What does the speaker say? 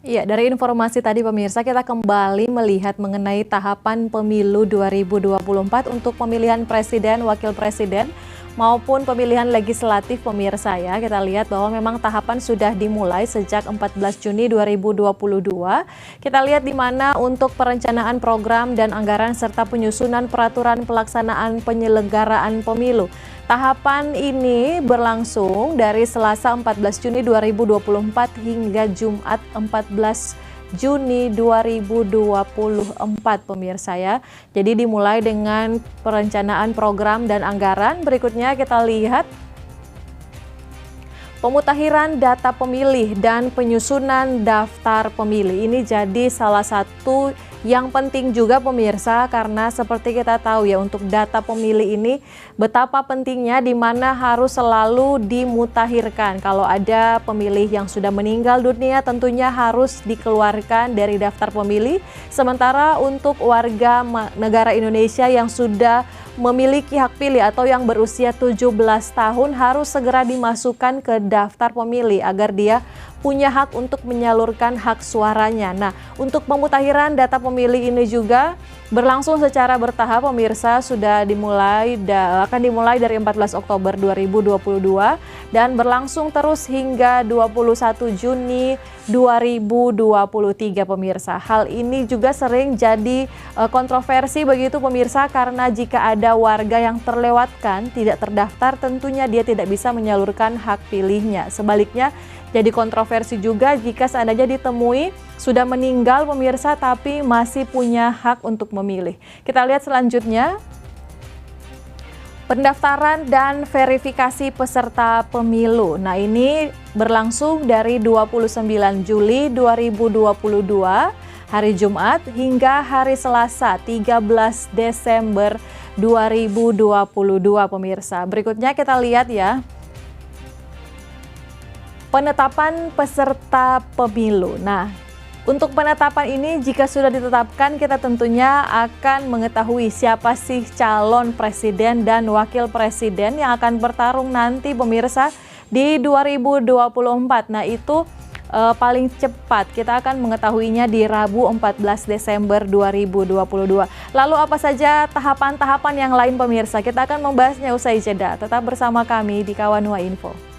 Iya, dari informasi tadi pemirsa kita kembali melihat mengenai tahapan pemilu 2024 untuk pemilihan presiden, wakil presiden maupun pemilihan legislatif pemirsa ya. Kita lihat bahwa memang tahapan sudah dimulai sejak 14 Juni 2022. Kita lihat di mana untuk perencanaan program dan anggaran serta penyusunan peraturan pelaksanaan penyelenggaraan pemilu. Tahapan ini berlangsung dari Selasa 14 Juni 2024 hingga Jumat 14 Juni 2024 pemirsa ya. Jadi dimulai dengan perencanaan program dan anggaran. Berikutnya kita lihat pemutakhiran data pemilih dan penyusunan daftar pemilih. Ini jadi salah satu yang penting juga pemirsa, karena seperti kita tahu ya, untuk data pemilih ini betapa pentingnya, di mana harus selalu dimutakhirkan. Kalau ada pemilih yang sudah meninggal dunia tentunya harus dikeluarkan dari daftar pemilih. Sementara untuk warga negara Indonesia yang sudah memiliki hak pilih atau yang berusia 17 tahun harus segera dimasukkan ke daftar pemilih agar dia punya hak untuk menyalurkan hak suaranya. Nah, untuk pemutakhiran data pemilih ini juga berlangsung secara bertahap pemirsa, sudah akan dimulai dari 14 Oktober 2022 dan berlangsung terus hingga 21 Juni 2023 pemirsa. Hal ini juga sering jadi kontroversi begitu pemirsa, karena jika ada warga yang terlewatkan tidak terdaftar tentunya dia tidak bisa menyalurkan hak pilihnya. Sebaliknya jadi kontroversi juga jika seandainya ditemui sudah meninggal pemirsa tapi masih punya hak untuk memilih. Kita lihat selanjutnya. Pendaftaran dan verifikasi peserta pemilu. Nah, ini berlangsung dari 29 Juli 2022 hari Jumat hingga hari Selasa 13 Desember 2022 pemirsa. Berikutnya kita lihat ya. Penetapan peserta pemilu. Nah, untuk penetapan ini jika sudah ditetapkan kita tentunya akan mengetahui siapa sih calon presiden dan wakil presiden yang akan bertarung nanti pemirsa di 2024. Nah, itu paling cepat kita akan mengetahuinya di Rabu 14 Desember 2022. Lalu apa saja tahapan-tahapan yang lain pemirsa? Kita akan membahasnya usai jeda. Tetap bersama kami di Kawanua Info.